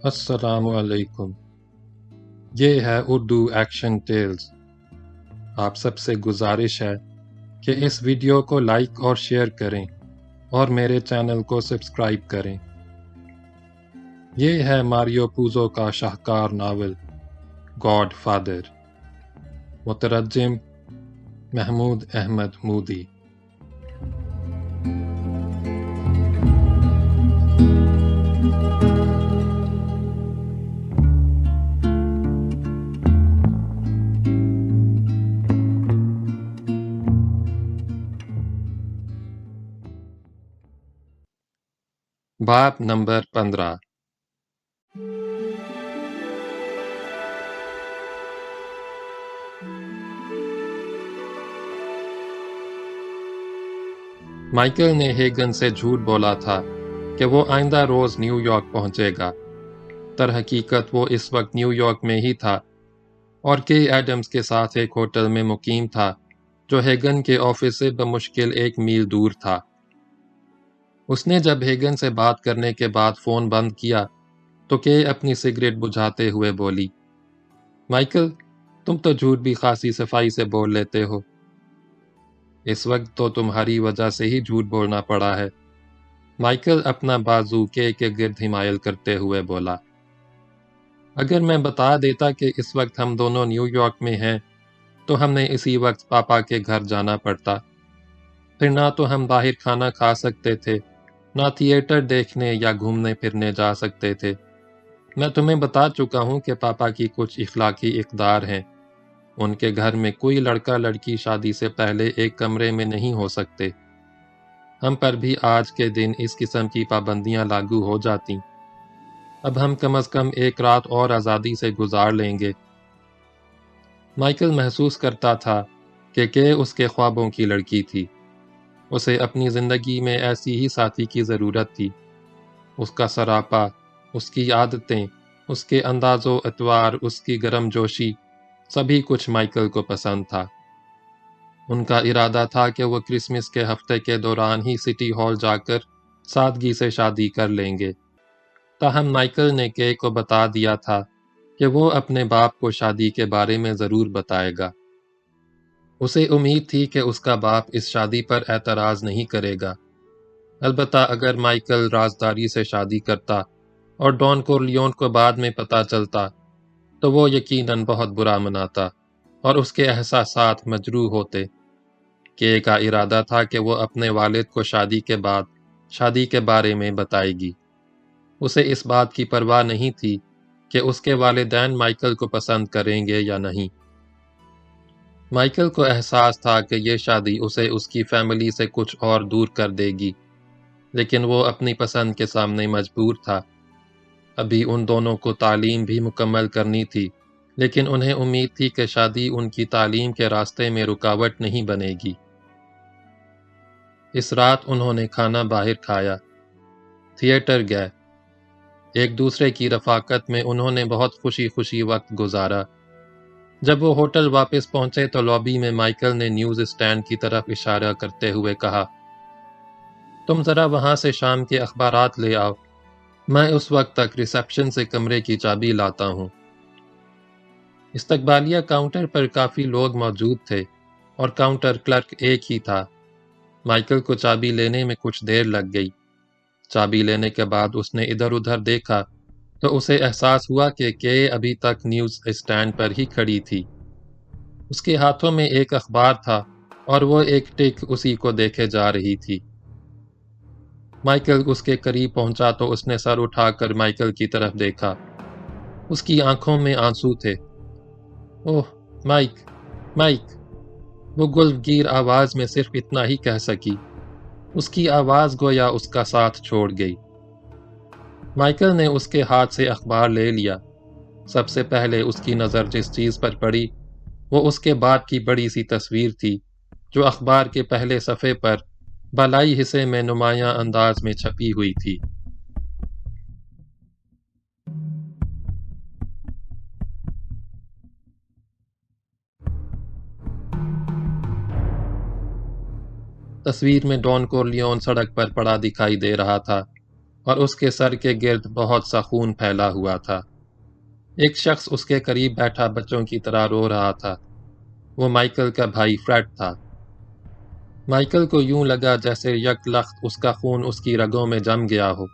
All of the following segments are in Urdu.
السلام علیکم۔ یہ ہے اردو ایکشن ٹیلز۔ آپ سب سے گزارش ہے کہ اس ویڈیو کو لائک اور شیئر کریں اور میرے چینل کو سبسکرائب کریں۔ یہ ہے ماریو پوزو کا شاہکار ناول گاڈ فادر۔ مترجم محمود احمد مودی۔ باب نمبر 15۔ مائیکل نے ہیگن سے جھوٹ بولا تھا کہ وہ آئندہ روز نیو یارک پہنچے گا۔ در حقیقت وہ اس وقت نیو یارک میں ہی تھا اور کے ایڈمز کے ساتھ ایک ہوٹل میں مقیم تھا جو ہیگن کے آفس سے بمشکل 1 میل دور تھا۔ اس نے جب ہیگن سے بات کرنے کے بعد فون بند کیا تو کے اپنی سگریٹ بجھاتے ہوئے بولی، مائیکل، تم تو جھوٹ بھی خاصی صفائی سے بول لیتے ہو۔ اس وقت تو تمہاری وجہ سے ہی جھوٹ بولنا پڑا ہے۔ مائیکل اپنا بازو کے گرد حمایل کرتے ہوئے بولا، اگر میں بتا دیتا کہ اس وقت ہم دونوں نیو یارک میں ہیں تو ہم نے اسی وقت پاپا کے گھر جانا پڑتا۔ پھر نہ تو ہم باہر کھانا کھا سکتے تھے، نہ تھیٹر دیکھنے یا گھومنے پھرنے جا سکتے تھے۔ میں تمہیں بتا چکا ہوں کہ پاپا کی کچھ اخلاقی اقدار ہیں۔ ان کے گھر میں کوئی لڑکا لڑکی شادی سے پہلے ایک کمرے میں نہیں ہو سکتے۔ ہم پر بھی آج کے دن اس قسم کی پابندیاں لاگو ہو جاتی۔ اب ہم کم از کم 1 رات اور آزادی سے گزار لیں گے۔ مائیکل محسوس کرتا تھا کہ اس کے خوابوں کی لڑکی تھی۔ اسے اپنی زندگی میں ایسی ہی ساتھی کی ضرورت تھی۔ اس کا سراپا، اس کی عادتیں، اس کے انداز و اطوار، اس کی گرم جوشی، سبھی کچھ مائیکل کو پسند تھا۔ ان کا ارادہ تھا کہ وہ کرسمس کے ہفتے کے دوران ہی سٹی ہال جا کر سادگی سے شادی کر لیں گے۔ تاہم مائیکل نے کے کو بتا دیا تھا کہ وہ اپنے باپ کو شادی کے بارے میں ضرور بتائے گا۔ اسے امید تھی کہ اس کا باپ اس شادی پر اعتراض نہیں کرے گا۔ البتہ اگر مائیکل رازداری سے شادی کرتا اور ڈان کورلیون کو بعد میں پتہ چلتا تو وہ یقیناً بہت برا مناتا اور اس کے احساسات مجروح ہوتے۔ کے کا ارادہ تھا کہ وہ اپنے والد کو شادی کے بعد شادی کے بارے میں بتائے گی۔ اسے اس بات کی پرواہ نہیں تھی کہ اس کے والدین مائیکل کو پسند کریں گے یا نہیں۔ مائیکل کو احساس تھا کہ یہ شادی اسے اس کی فیملی سے کچھ اور دور کر دے گی، لیکن وہ اپنی پسند کے سامنے مجبور تھا۔ ابھی ان دونوں کو تعلیم بھی مکمل کرنی تھی، لیکن انہیں امید تھی کہ شادی ان کی تعلیم کے راستے میں رکاوٹ نہیں بنے گی۔ اس رات انہوں نے کھانا باہر کھایا، تھیٹر گئے۔ ایک دوسرے کی رفاقت میں انہوں نے بہت خوشی وقت گزارا۔ جب وہ ہوٹل واپس پہنچے تو لابی میں مائیکل نے نیوز اسٹینڈ کی طرف اشارہ کرتے ہوئے کہا، تم ذرا وہاں سے شام کے اخبارات لے آؤ، میں اس وقت تک ریسیپشن سے کمرے کی چابی لاتا ہوں۔ استقبالیہ کاؤنٹر پر کافی لوگ موجود تھے اور کاؤنٹر کلرک ایک ہی تھا۔ مائیکل کو چابی لینے میں کچھ دیر لگ گئی۔ چابی لینے کے بعد اس نے ادھر ادھر دیکھا تو اسے احساس ہوا کہ ابھی تک نیوز اسٹینڈ پر ہی کھڑی تھی۔ اس کے ہاتھوں میں ایک اخبار تھا اور وہ ایک ٹک اسی کو دیکھے جا رہی تھی۔ مائیکل اس کے قریب پہنچا تو اس نے سر اٹھا کر مائیکل کی طرف دیکھا۔ اس کی آنکھوں میں آنسو تھے۔ اوہ مائک، مائک، وہ گلفگیر آواز میں صرف اتنا ہی کہہ سکی۔ اس کی آواز گویا اس کا ساتھ چھوڑ گئی۔ مائیکل نے اس کے ہاتھ سے اخبار لے لیا۔ سب سے پہلے اس کی نظر جس چیز پر پڑی وہ اس کے باپ کی بڑی سی تصویر تھی جو اخبار کے پہلے صفحے پر بالائی حصے میں نمایاں انداز میں چھپی ہوئی تھی۔ تصویر میں ڈان کورلیون سڑک پر پڑا دکھائی دے رہا تھا۔ اور اس کے سر کے گرد بہت سا خون پھیلا ہوا تھا۔ ایک شخص اس کے قریب بیٹھا بچوں کی طرح رو رہا تھا۔ وہ مائیکل کا بھائی فریڈ تھا۔ مائیکل کو یوں لگا جیسے یک لخت اس کا خون اس کی رگوں میں جم گیا ہو۔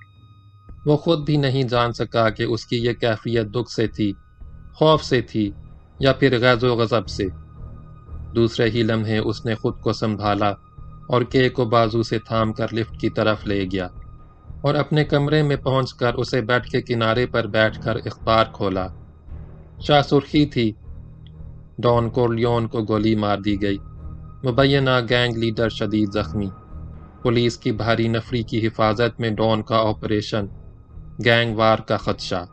وہ خود بھی نہیں جان سکا کہ اس کی یہ کیفیت دکھ سے تھی، خوف سے تھی، یا پھر غیظ و غضب سے۔ دوسرے ہی لمحے اس نے خود کو سنبھالا اور کے کو بازو سے تھام کر لفٹ کی طرف لے گیا اور اپنے کمرے میں پہنچ کر اسے بیڈ کے کنارے پر بیٹھ کر اخبار کھولا۔ شاہ سرخی تھی، ڈان کورلیون کو گولی مار دی گئی، مبینہ گینگ لیڈر شدید زخمی، پولیس کی بھاری نفری کی حفاظت میں ڈان کا آپریشن، گینگ وار کا خدشہ۔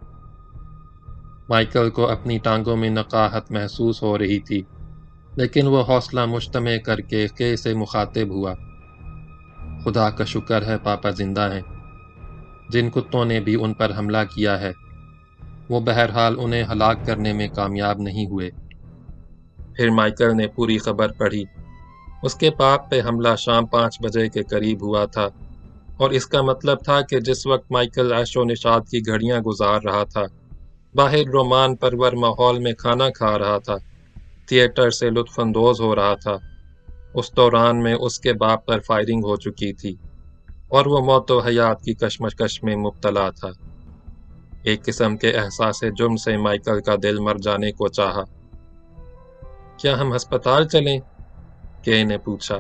مائیکل کو اپنی ٹانگوں میں نقاہت محسوس ہو رہی تھی، لیکن وہ حوصلہ مجتمع کر کے کے سے مخاطب ہوا۔ خدا کا شکر ہے پاپا زندہ ہیں۔ جن کتوں نے بھی ان پر حملہ کیا ہے، وہ بہرحال انہیں ہلاک کرنے میں کامیاب نہیں ہوئے۔ پھر مائیکل نے پوری خبر پڑھی۔ اس کے باپ پہ حملہ شام 5 بجے کے قریب ہوا تھا، اور اس کا مطلب تھا کہ جس وقت مائیکل عیش و نشاط کی گھڑیاں گزار رہا تھا، باہر رومان پرور ماحول میں کھانا کھا رہا تھا، تھیٹر سے لطف اندوز ہو رہا تھا، اس دوران میں اس کے باپ پر فائرنگ ہو چکی تھی اور وہ موت و حیات کی کشمکش میں مبتلا تھا۔ ایک قسم کے احساس جرم سے مائیکل کا دل مر جانے کو چاہا۔ کیا ہم ہسپتال چلیں؟ کے نے پوچھا۔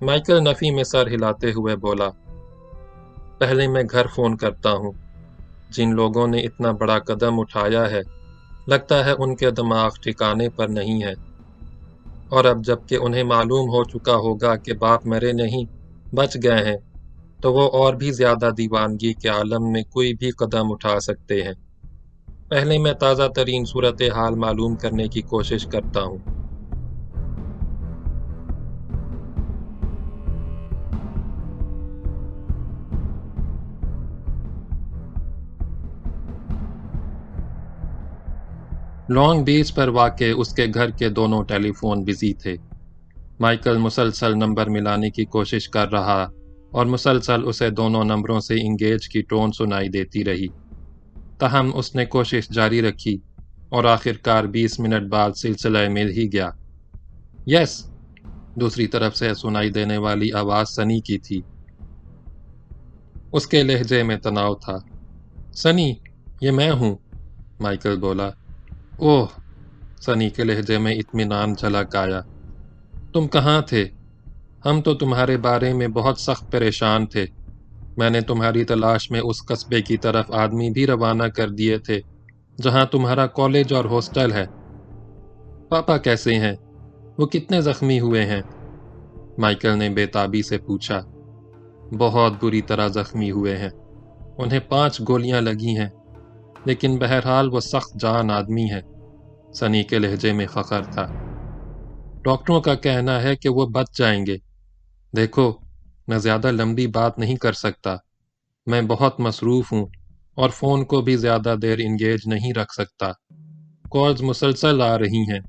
مائیکل نفی میں سر ہلاتے ہوئے بولا، پہلے میں گھر فون کرتا ہوں۔ جن لوگوں نے اتنا بڑا قدم اٹھایا ہے، لگتا ہے ان کے دماغ ٹھکانے پر نہیں ہے، اور اب جب کہ انہیں معلوم ہو چکا ہوگا کہ باپ مرے نہیں، بچ گئے ہیں، تو وہ اور بھی زیادہ دیوانگی کے عالم میں کوئی بھی قدم اٹھا سکتے ہیں۔ پہلے میں تازہ ترین صورتحال معلوم کرنے کی کوشش کرتا ہوں۔ لانگ بیچ پر واقع اس کے گھر کے دونوں ٹیلی فون بزی تھے۔ مائیکل مسلسل نمبر ملانے کی کوشش کر رہا اور مسلسل اسے دونوں نمبروں سے انگیج کی ٹون سنائی دیتی رہی۔ تاہم اس نے کوشش جاری رکھی اور آخرکار 20 منٹ بعد سلسلہ مل ہی گیا۔ یس، دوسری طرف سے سنائی دینے والی آواز سنی کی تھی۔ اس کے لہجے میں تناؤ تھا۔ سنی، یہ میں ہوں، مائیکل بولا۔ اوہ، سنی کے لہجے میں اطمینان جھلک آیا۔ تم کہاں تھے؟ ہم تو تمہارے بارے میں بہت سخت پریشان تھے۔ میں نے تمہاری تلاش میں اس قصبے کی طرف آدمی بھی روانہ کر دیے تھے جہاں تمہارا کالج اور ہاسٹل ہے۔ پاپا کیسے ہیں؟ وہ کتنے زخمی ہوئے ہیں؟ مائیکل نے بے تابی سے پوچھا۔ بہت بری طرح زخمی ہوئے ہیں، انہیں 5 گولیاں لگی ہیں، لیکن بہرحال وہ سخت جان آدمی ہے، سنی کے لہجے میں فخر تھا۔ ڈاکٹروں کا کہنا ہے کہ وہ بچ جائیں گے۔ دیکھو، میں زیادہ لمبی بات نہیں کر سکتا، میں بہت مصروف ہوں اور فون کو بھی زیادہ دیر انگیج نہیں رکھ سکتا۔ کالز مسلسل آ رہی ہیں۔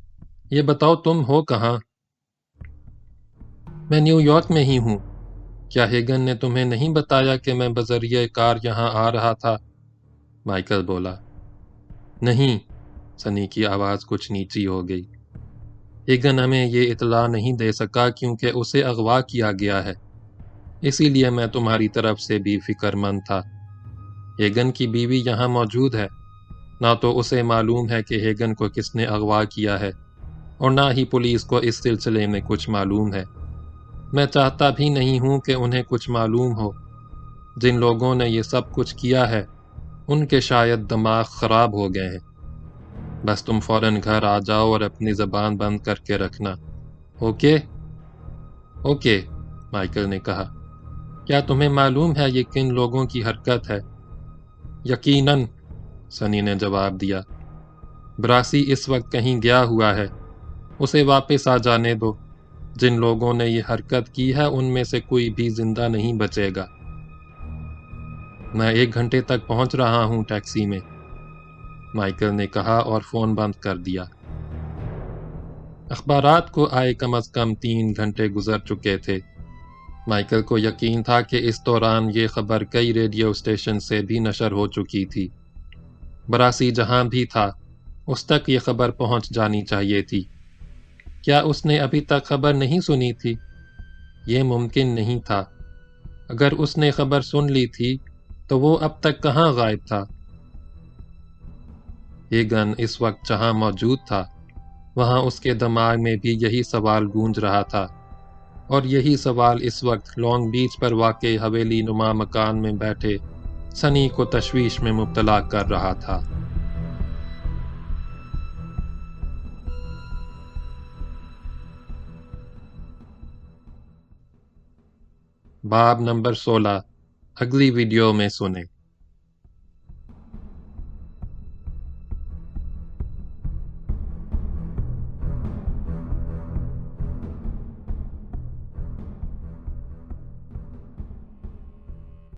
یہ بتاؤ تم ہو کہاں؟ میں نیو یارک میں ہی ہوں۔ کیا ہیگن نے تمہیں نہیں بتایا کہ میں بذریعہ کار یہاں آ رہا تھا؟ مائیکل بولا۔ نہیں، سنی کی آواز کچھ نیچی ہو گئی۔ ہیگن ہمیں یہ اطلاع نہیں دے سکا کیونکہ اسے اغوا کیا گیا ہے، اسی لیے میں تمہاری طرف سے بھی فکر مند تھا۔ ہیگن کی بیوی یہاں موجود ہے، نہ تو اسے معلوم ہے کہ ہیگن کو کس نے اغوا کیا ہے، اور نہ ہی پولیس کو اس سلسلے میں کچھ معلوم ہے۔ میں چاہتا بھی نہیں ہوں کہ انہیں کچھ معلوم ہو۔ جن لوگوں نے یہ سب کچھ کیا ہے، ان کے شاید دماغ خراب ہو گئے ہیں۔ بس تم فوراً گھر آ جاؤ اور اپنی زبان بند کر کے رکھنا، اوکے؟ اوکے، مائیکل نے کہا۔ کیا تمہیں معلوم ہے یہ کن لوگوں کی حرکت ہے؟ یقیناً، سنی نے جواب دیا۔ براسی اس وقت کہیں گیا ہوا ہے، اسے واپس آ جانے دو۔ جن لوگوں نے یہ حرکت کی ہے ان میں سے کوئی بھی زندہ نہیں بچے گا۔ میں 1 گھنٹے تک پہنچ رہا ہوں ٹیکسی میں، مائیکل نے کہا اور فون بند کر دیا۔ اخبارات کو آئے کم از کم 3 گھنٹے گزر چکے تھے۔ مائیکل کو یقین تھا کہ اس دوران یہ خبر کئی ریڈیو اسٹیشن سے بھی نشر ہو چکی تھی۔ براسی جہاں بھی تھا اس تک یہ خبر پہنچ جانی چاہیے تھی۔ کیا اس نے ابھی تک خبر نہیں سنی تھی؟ یہ ممکن نہیں تھا۔ اگر اس نے خبر سن لی تھی تو وہ اب تک کہاں غائب تھا؟ ہیگن اس وقت جہاں موجود تھا وہاں اس کے دماغ میں بھی یہی سوال گونج رہا تھا، اور یہی سوال اس وقت لانگ بیچ پر واقع حویلی نما مکان میں بیٹھے سنی کو تشویش میں مبتلا کر رہا تھا۔ باب نمبر 16 اگلی ویڈیو میں سنیں۔